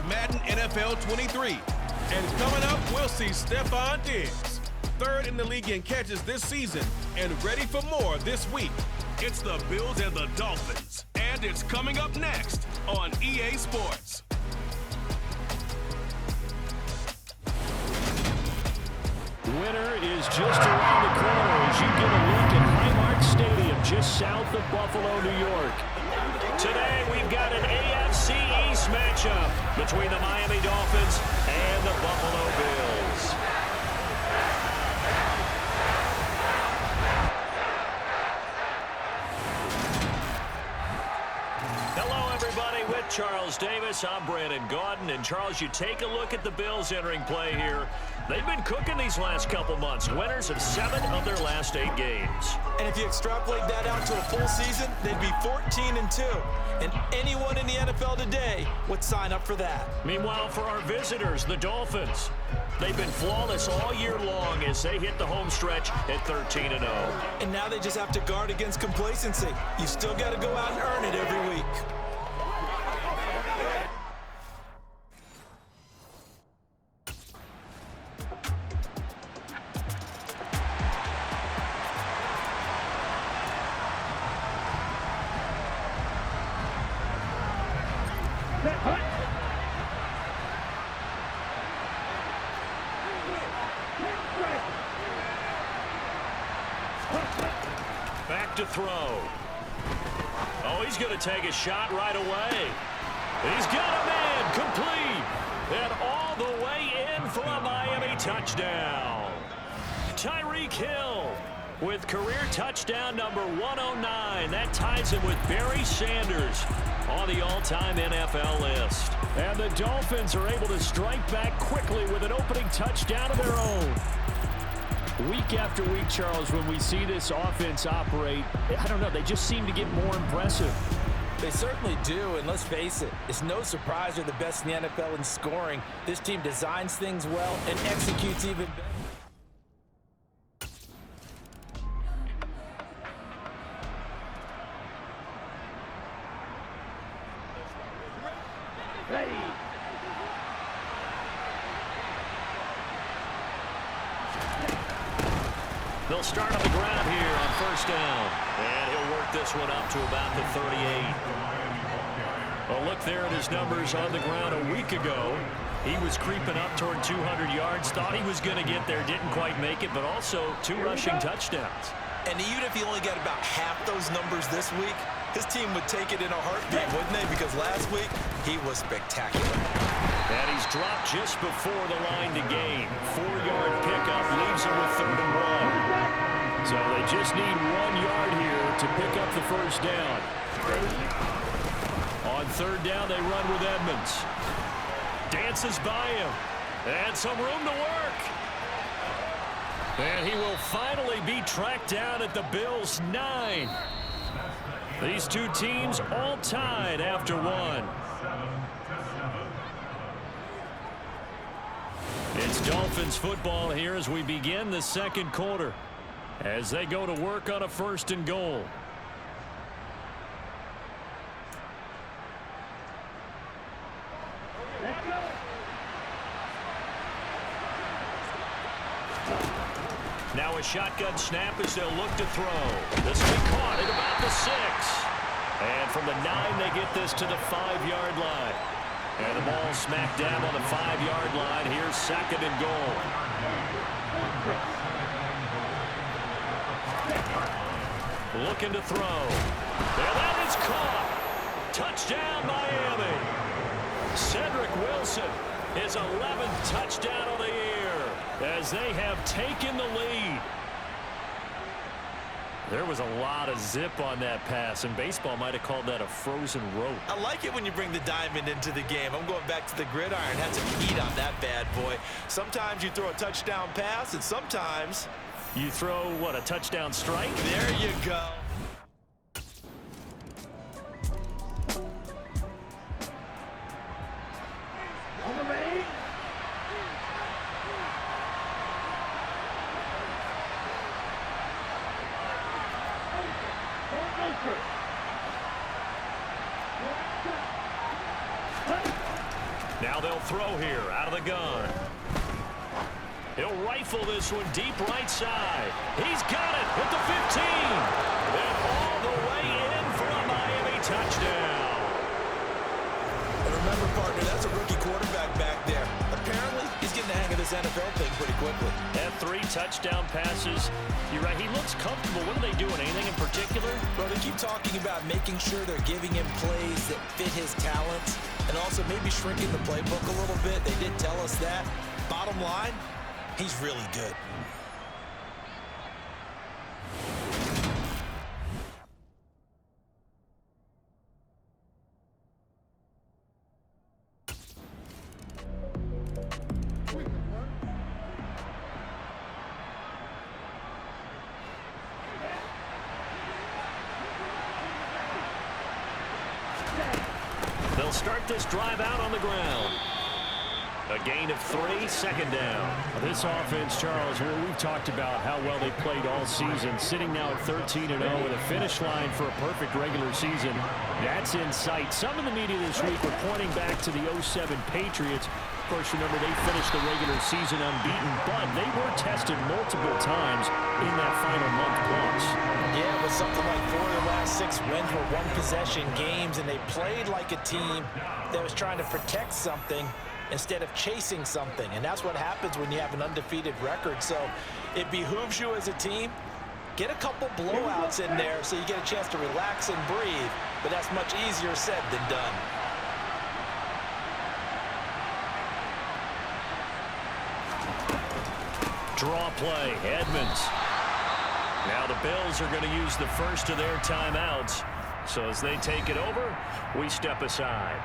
Madden NFL 23. And coming up, we'll see Stephon Diggs, third in the league in catches this season, and ready for more this week. It's the Bills and the Dolphins, and it's coming up next on EA Sports. Winter is just around the corner as you get a look at Highmark Stadium just south of Buffalo, New York. Today we've got an AFC East matchup between the Miami Dolphins and the Buffalo Bills. Hello, everybody. With Charles Davis, I'm Brandon Gaudin. And, Charles, you take a look at the Bills entering play here. They've been cooking these last couple months. Winners of 7 of their last 8 games. And if you extrapolate that out to a full season, they'd be 14-2. And anyone in the NFL today would sign up for that. Meanwhile, for our visitors, the Dolphins, they've been flawless all year long as they hit the home stretch at 13-0. And now they just have to guard against complacency. You still got to go out and earn it every week. Back to throw. Oh, he's going to take a shot right away. He's got a man complete. And all the way in for a Miami touchdown. Tyreek Hill with career touchdown number 109. That ties him with Barry Sanders on the all-time NFL list. And the Dolphins are able to strike back quickly with an opening touchdown of their own. Week after week, Charles, when we see this offense operate, I don't know, they just seem to get more impressive. They certainly do, and let's face it, it's no surprise they're the best in the NFL in scoring. This team designs things well and executes even better. They'll start on the ground here on first down. And he'll work this one up to about the 38. Well, look there at his numbers on the ground a week ago. He was creeping up toward 200 yards. Thought he was going to get there. Didn't quite make it, but also 2 rushing touchdowns. And even if he only got about half those numbers this week, his team would take it in a heartbeat, wouldn't they? Because last week, he was spectacular. And he's dropped just before the line to gain. 4-yard pickup leaves him with 3rd and 1. So they just need 1 yard here to pick up the first down. On 3rd down, they run with Edmonds. Dances by him. And some room to work. And he will finally be tracked down at the Bills' 9. These two teams all tied after 1. It's Dolphins football here as we begin the second quarter, as they go to work on a 1st and goal. Now a shotgun snap as they'll look to throw. This will be caught at about the 6. And from the 9, they get this to the 5-yard line. And the ball smacked down on the 5-yard line. Here's 2nd and goal. Looking to throw. And that is caught. Touchdown, Miami. Cedric Wilson, his 11th touchdown of the year, as they have taken the lead. There was a lot of zip on that pass, and baseball might have called that a frozen rope. I like it when you bring the diamond into the game. I'm going back to the gridiron. Had some heat on that bad boy. Sometimes you throw a touchdown pass, and sometimes you throw, what, a touchdown strike? There you go. Now Now they'll throw here out of the gun. He'll rifle this one deep right side. He's got it at the 15. And all the way in for a Miami touchdown. And remember, partner, that's a rookie quarterback back there. Apparently, he's getting the hang of this NFL thing pretty quickly. Had 3 touchdown passes. You're right, he looks comfortable. What are they doing? Anything in particular? Well, they keep talking about making sure they're giving him plays that fit his talents and also maybe shrinking the playbook a little bit. They did tell us that. Bottom line, he's really good. They'll start this drive out on the ground. A gain of 3, second down. This offense, Charles, we've talked about how well they played all season, sitting now at 13-0 with a finish line for a perfect regular season. That's in sight. Some of the media this week were pointing back to the 07 Patriots. Of course, remember, they finished the regular season unbeaten, but they were tested multiple times in that final month plus. Yeah, it was something like 4 of the last 6 wins were one-possession games, and they played like a team that was trying to protect something instead of chasing something. And that's what happens when you have an undefeated record. So it behooves you as a team, get a couple blowouts in there so you get a chance to relax and breathe. But that's much easier said than done. Draw play, Edmonds. Now the Bills are going to use the first of their timeouts. So as they take it over, we step aside.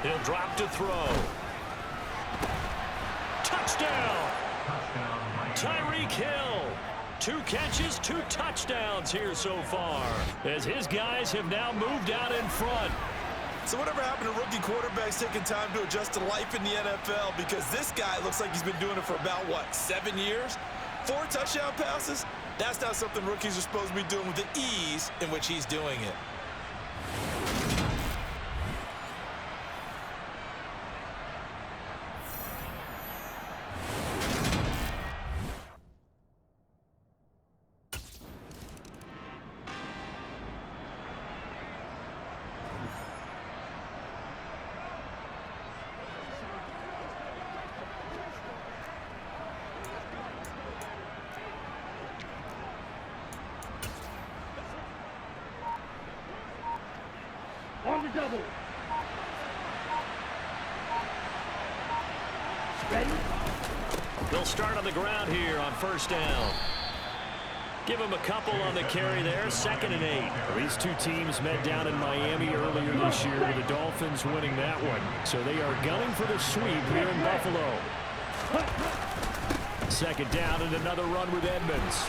He'll drop to throw. Touchdown! Tyreek Hill. 2 catches, 2 touchdowns here so far, as his guys have now moved out in front. So whatever happened to rookie quarterbacks taking time to adjust to life in the NFL? Because this guy looks like he's been doing it for about, 7 years? 4 touchdown passes? That's not something rookies are supposed to be doing with the ease in which he's doing it. On the double. Ready? They'll start on the ground here on first down. Give him a couple on the carry there, 2nd and 8. These 2 teams met down in Miami earlier this year, with the Dolphins winning that one. So they are gunning for the sweep here in Buffalo. 2nd down and another run with Edmonds.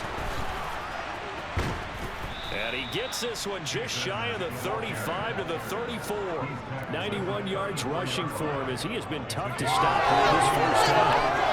And he gets this one just shy of the 35 to the 34. 91 yards rushing for him, as he has been tough to stop here this first half.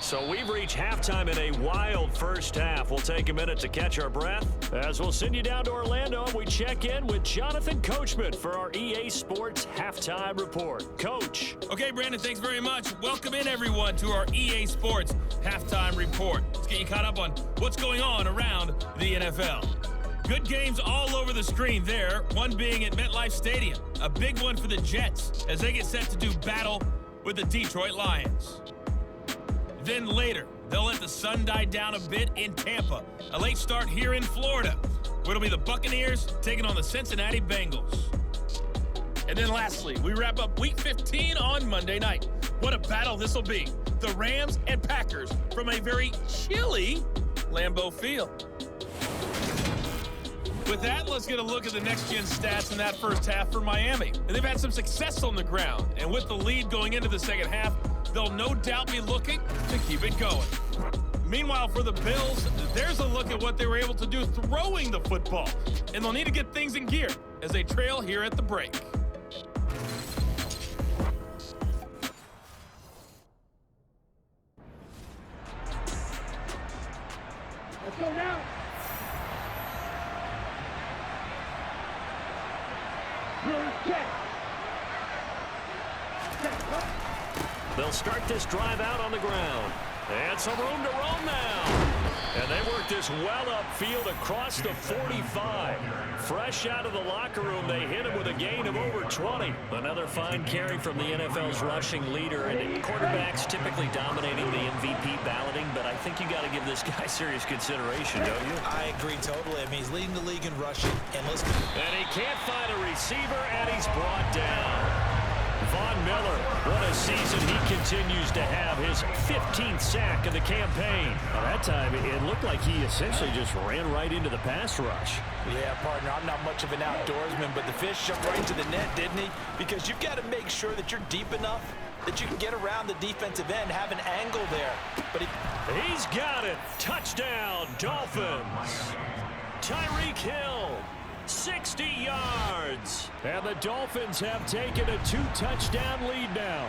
So we've reached halftime in a wild first half. We'll take a minute to catch our breath as we'll send you down to Orlando and we check in with Jonathan Coachman for our EA Sports Halftime Report. Coach. Okay, Brandon, thanks very much. Welcome in, everyone, to our EA Sports Halftime Report. Let's get you caught up on what's going on around the NFL. Good games all over the screen there, one being at MetLife Stadium. A big one for the Jets as they get set to do battle with the Detroit Lions. Then later, they'll let the sun die down a bit in Tampa. A late start here in Florida, where it'll be the Buccaneers taking on the Cincinnati Bengals. And then lastly, we wrap up Week 15 on Monday night. What a battle this will be. The Rams and Packers from a very chilly Lambeau Field. With that, let's get a look at the next-gen stats in that first half for Miami. And they've had some success on the ground. And with the lead going into the second half, they'll no doubt be looking to keep it going. Meanwhile, for the Bills, there's a look at what they were able to do throwing the football. And they'll need to get things in gear as they trail here at the break. Let's go now. They'll start this drive out on the ground. And some room to roam now. And they work this well upfield across the 45. Fresh out of the locker room, they hit him with a gain of over 20. Another fine carry from the NFL's rushing leader. And quarterbacks typically dominating the MVP balloting, but I think you got to give this guy serious consideration, don't you? I agree totally. I mean, he's leading the league in rushing. And listen. And he can't find a receiver, and he's brought down. Von Miller, what a season he continues to have, his 15th sack of the campaign. Well, that time, it looked like he essentially just ran right into the pass rush. Yeah, partner, I'm not much of an outdoorsman, but the fish jumped right into the net, didn't he? Because you've got to make sure that you're deep enough that you can get around the defensive end, have an angle there. But he's got it. Touchdown, Dolphins. Tyreek Hill. 60 yards. And the Dolphins have taken a 2-touchdown lead now.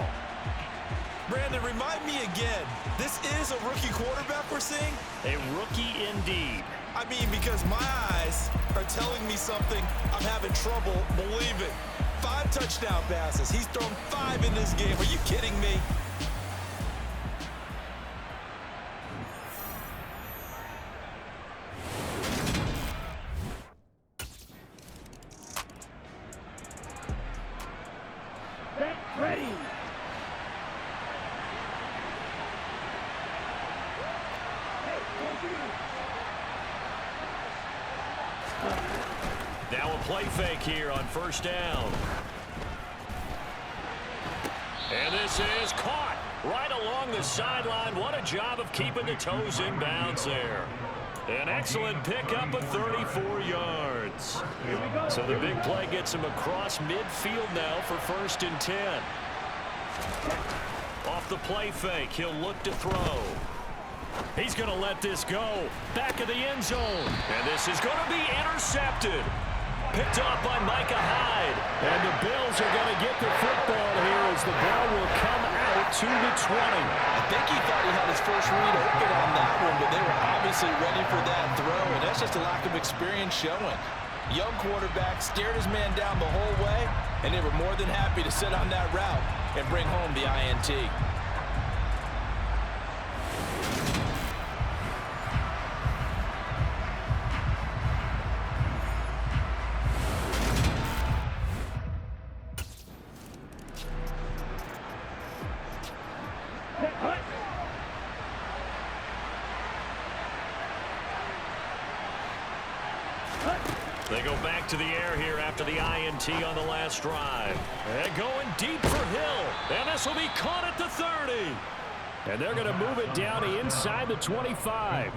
Brandon, remind me again, this is a rookie quarterback we're seeing? A rookie indeed. I mean, because my eyes are telling me something I'm having trouble believing. 5 touchdown passes. He's thrown 5 in this game. Are you kidding me? Ready. Now a play fake here on first down. And this is caught right along the sideline. What a job of keeping the toes in bounds there. An excellent pickup of 34 yards. So the big play gets him across midfield now for 1st and 10. Off the play fake, he'll look to throw. He's going to let this go. Back of the end zone. And this is going to be intercepted. Picked off by Micah Hyde. And the Bills are going to get the football here as the ball will come out to the 20. I think he thought he had his first read open on that one, but they were obviously ready for that throw, and that's just a lack of experience showing. Young quarterback stared his man down the whole way, and they were more than happy to sit on that route and bring home the INT. They go back to the air here after the INT on the last drive. And going deep for Hill. And this will be caught at the 30. And they're going to move it down inside the 25.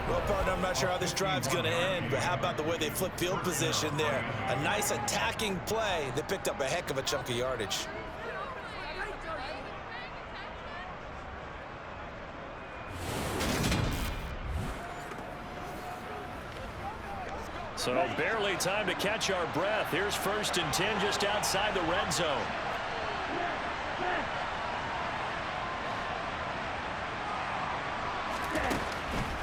Well, partner, I'm not sure how this drive's going to end, but how about the way they flip field position there? A nice attacking play that picked up a heck of a chunk of yardage. So barely time to catch our breath. Here's 1st and 10 just outside the red zone.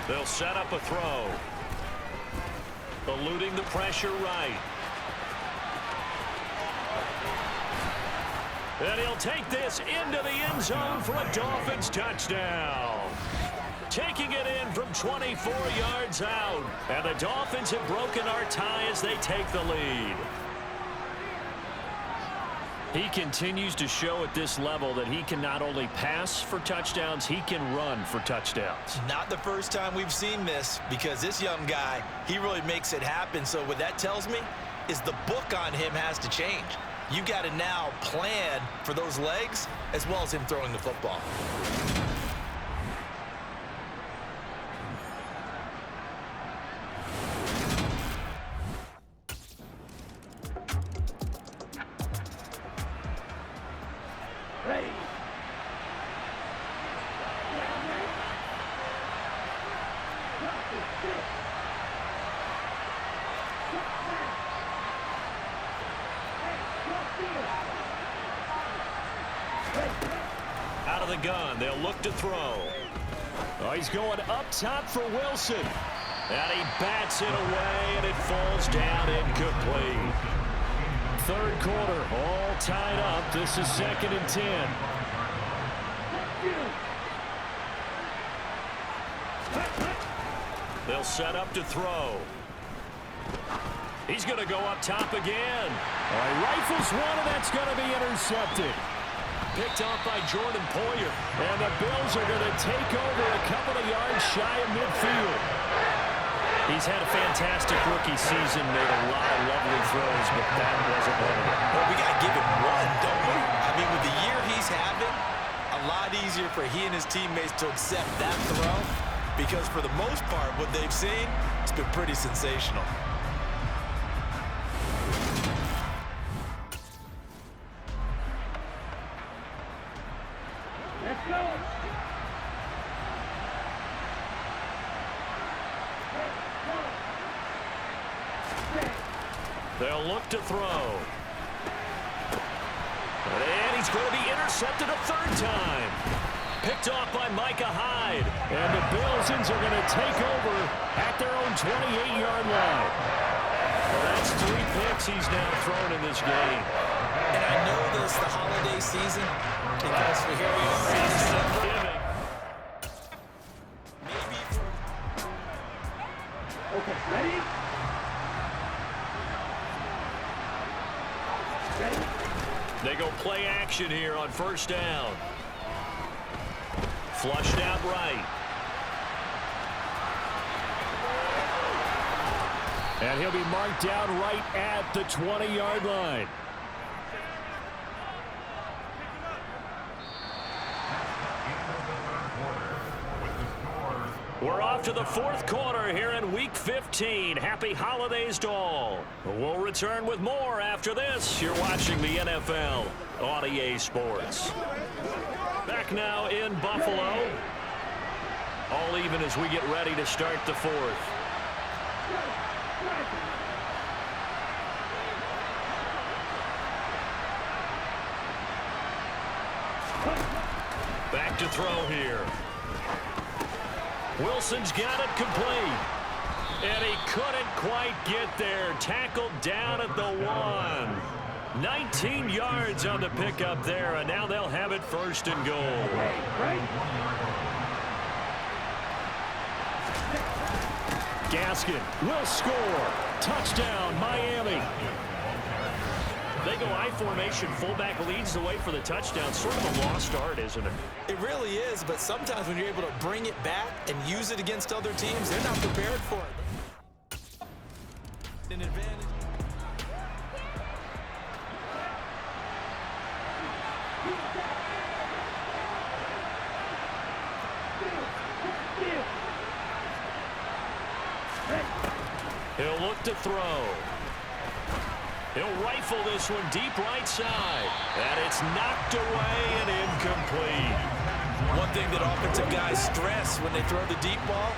They'll set up a throw. Eluding the pressure right. And he'll take this into the end zone for a Dolphins touchdown. Taking it in from 24 yards out. And the Dolphins have broken our tie as they take the lead. He continues to show at this level that he can not only pass for touchdowns, he can run for touchdowns. Not the first time we've seen this, because this young guy, he really makes it happen. So what that tells me is the book on him has to change. You got to now plan for those legs as well as him throwing the football. Ready. Out of the gun, they'll look to throw. Oh, he's going up top for Wilson. And he bats it away, and it falls down incomplete. Third quarter, all tied up. This is 2nd and 10. They'll set up to throw. He's going to go up top again. Oh, he rifles one, and that's going to be intercepted. Picked off by Jordan Poyer. And the Bills are going to take over a couple of yards shy of midfield. He's had a fantastic rookie season, made a lot of lovely throws, but that wasn't one of them. Well, we got to give him one, don't we? I mean, with the year he's having, a lot easier for he and his teammates to accept that throw, because for the most part, what they've seen, it's been pretty sensational. Let's go. They'll look to throw. And he's going to be intercepted a third time. Picked off by Micah Hyde. And the Bills are going to take over at their own 28-yard line. Well, that's 3 picks he's now thrown in this game. And I know this the holiday season because we hear we are in December. Maybe. Okay, ready? Ready? They go play action here on first down. Flushed out right. And he'll be marked down right at the 20-yard line. We're off to the 4th quarter here in Week 15. Happy holidays to all. We'll return with more after this. You're watching the NFL on EA Sports. Back now in Buffalo. All even as we get ready to start the 4th. Back to throw here. Wilson's got it complete. And he couldn't quite get there. Tackled down at the 1. 19 yards on the pickup there, and now they'll have it 1st and goal. Gaskin will score. Touchdown, Miami. They go I formation. Fullback leads the way for the touchdown. Sort of a lost art, isn't it? It really is, but sometimes when you're able to bring it back and use it against other teams, they're not prepared for it. An advantage. He'll look to throw. He'll rifle this one deep right side. And it's knocked away and incomplete. One thing that offensive guys stress when they throw the deep ball,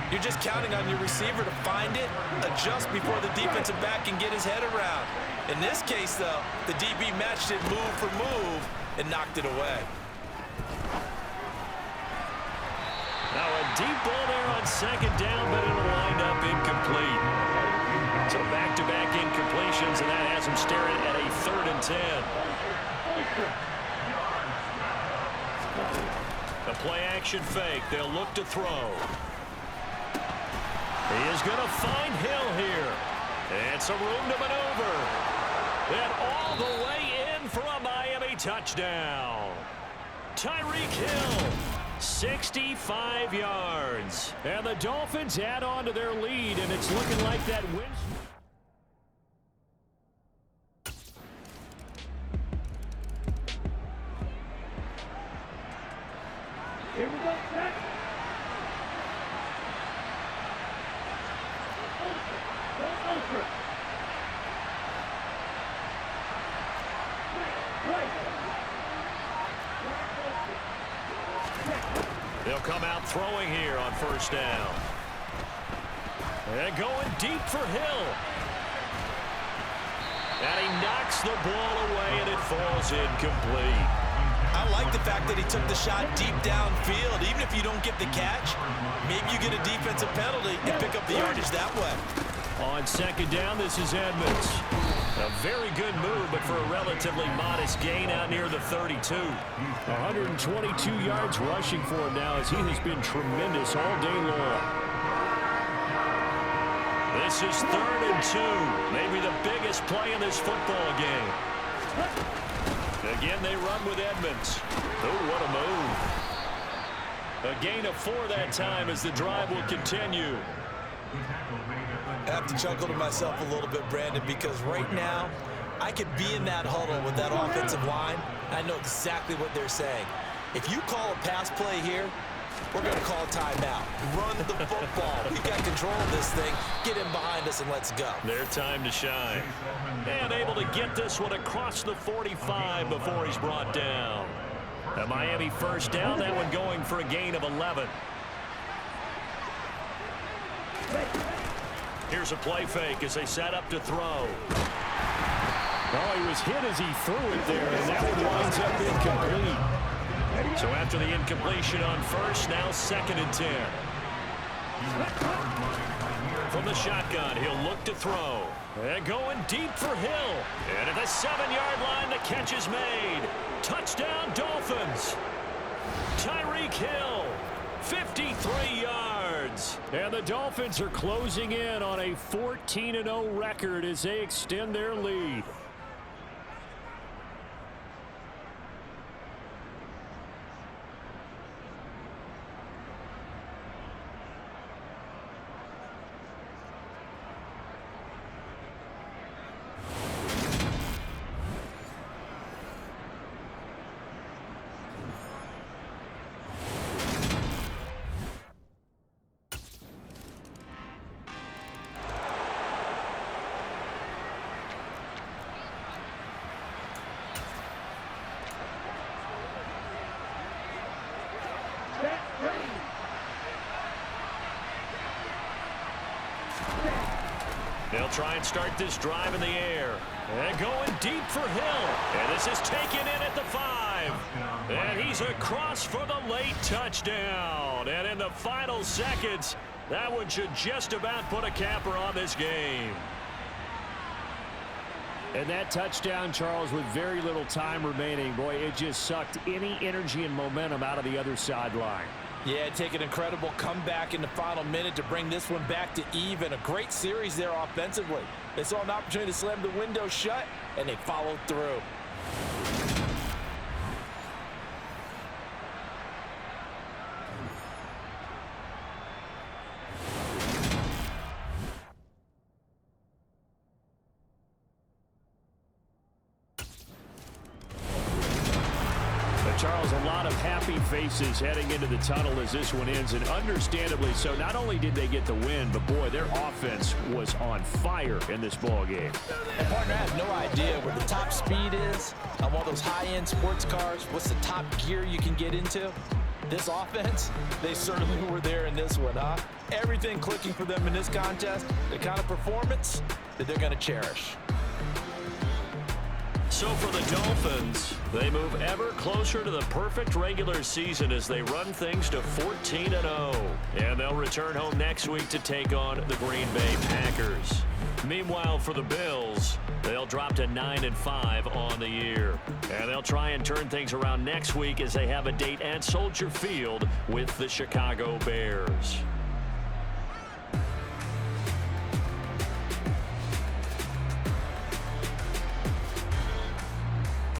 you're just counting on your receiver to find it, adjust before the defensive back can get his head around. In this case, though, the DB matched it move for move and knocked it away. Now a deep ball there on 2nd down, but it'll wind up incomplete. So back-to-back incompletions, and that has him staring at a 3rd and 10. A play-action fake. They'll look to throw. He is going to find Hill here. And some room to maneuver. And all the way in for a Miami touchdown. Tyreek Hill. 65 yards. And the Dolphins add on to their lead, and it's looking like that win. Here we go, set. Go ultra. Right. They'll come out throwing here on first down. And going deep for Hill. And he knocks the ball away, and it falls incomplete. I like the fact that he took the shot deep downfield. Even if you don't get the catch, maybe you get a defensive penalty and pick up the yardage that way. On second down, this is Edmonds. A very good move, but for a relatively modest gain out near the 32. 122 yards rushing for him now as he has been tremendous all day long. This is 3rd and 2. Maybe the biggest play in this football game. Again, they run with Edmonds. Oh, what a move. A gain of 4 that time as the drive will continue. I have to chuckle to myself a little bit, Brandon, because right now I could be in that huddle with that offensive line. I know exactly what they're saying. If you call a pass play here, we're going to call a timeout. Run the football. We got control of this thing. Get him behind us and let's go. Their time to shine. And able to get this one across the 45 before he's brought down. A Miami first down, that one going for a gain of 11. Here's a play fake as they set up to throw. Oh, he was hit as he threw it there, and that one winds up incomplete. So after the incompletion on first, now 2nd and 10. From the shotgun, he'll look to throw. And going deep for Hill. And at the 7-yard line, the catch is made. Touchdown, Dolphins. Tyreek Hill, 53 yards. And the Dolphins are closing in on a 14-0 record as they extend their lead. They'll try and start this drive in the air. And going deep for Hill. And this is taken in at the 5. And he's across for the late touchdown. And in the final seconds, that one should just about put a capper on this game. And that touchdown, Charles, with very little time remaining, boy, it just sucked any energy and momentum out of the other sideline. Yeah, take an incredible comeback in the final minute to bring this one back to even. A great series there offensively. They saw an opportunity to slam the window shut, and they followed through. Charles, a lot of happy faces heading into the tunnel as this one ends, and understandably so. Not only did they get the win, but boy, their offense was on fire in this ball game. And partner, I have no idea where the top speed is on one of those high-end sports cars. What's the top gear you can get into? This offense, they certainly were there in this one, huh? Everything clicking for them in this contest, the kind of performance that they're going to cherish. So for the Dolphins, they move ever closer to the perfect regular season as they run things to 14-0. And they'll return home next week to take on the Green Bay Packers. Meanwhile, for the Bills, they'll drop to 9-5 on the year. And they'll try and turn things around next week as they have a date at Soldier Field with the Chicago Bears.